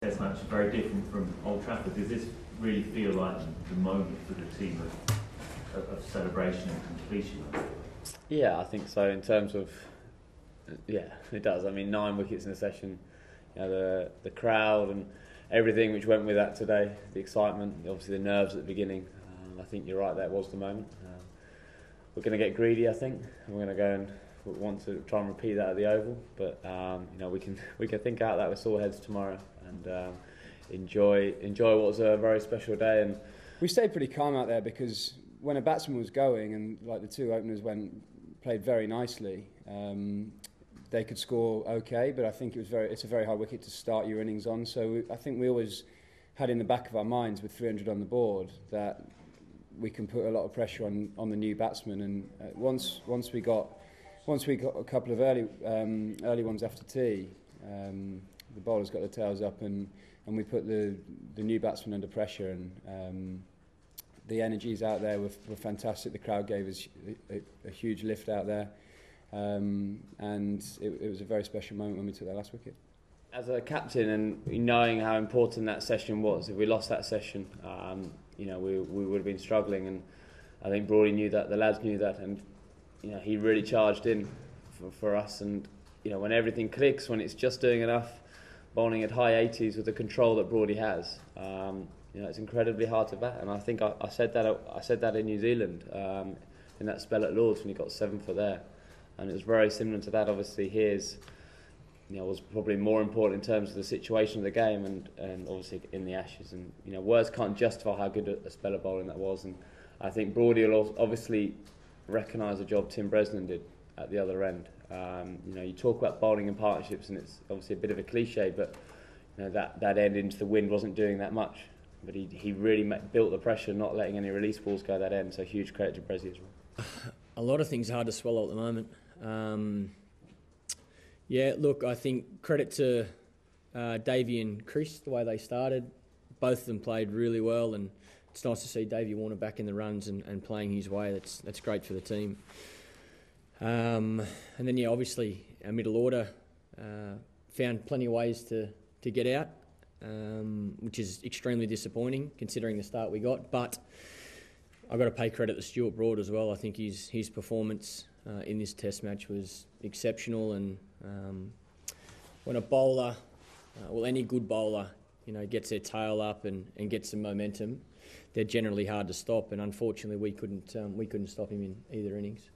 Test match very different from Old Trafford. Does this really feel like the moment for the team of celebration and completion? Yeah, I think so. In terms of, yeah, it does. I mean, 9 wickets in a session. You know, the crowd and everything which went with that today, the excitement, obviously the nerves at the beginning. I think you're right. That was the moment. We're going to get greedy, I think. And we're going to go and want to try and repeat that at the Oval. But you know, we can think out that with sore heads tomorrow and enjoy what was a very special day. And we stayed pretty calm out there because when a batsman was going and like the 2 openers played very nicely, they could score okay. But I think it's a very hard wicket to start your innings on. So I think we always had in the back of our minds with 300 on the board that we can put a lot of pressure on the new batsman. And once we got a couple of early ones after tea, the bowlers got their tails up and we put the new batsman under pressure, and the energies out there were fantastic. The crowd gave us a huge lift out there, and it was a very special moment when we took that last wicket. As a captain and knowing how important that session was, if we lost that session, you know, we would have been struggling, and I think Broady knew that, the lads knew that, and you know, he really charged in for us. And you know, when everything clicks, when it's just doing enough, bowling at high 80s with the control that Broady has, you know, it's incredibly hard to bat. And I think I said that in New Zealand in that spell at Lords when he got 7 for there, and it was very similar to that. Obviously, his, you know, was probably more important in terms of the situation of the game and obviously in the Ashes. And you know, words can't justify how good a spell of bowling that was. And I think Broady will obviously recognise the job Tim Bresnan did at the other end. You know, you talk about bowling in partnerships, and it's obviously a bit of a cliche, but you know, that end into the wind wasn't doing that much. But he really built the pressure, not letting any release balls go that end. So huge credit to Bresy as well. A lot of things are hard to swallow at the moment. Yeah, look, I think credit to Davey and Chris, the way they started. Both of them played really well, and it's nice to see Davey Warner back in the runs and playing his way. That's great for the team. And then, yeah, obviously our middle order found plenty of ways to get out, which is extremely disappointing considering the start we got. But I've got to pay credit to Stuart Broad as well. I think his performance in this Test match was exceptional, and when a bowler, any good bowler, you know, gets their tail up and gets some momentum, they're generally hard to stop. And unfortunately, we couldn't stop him in either innings.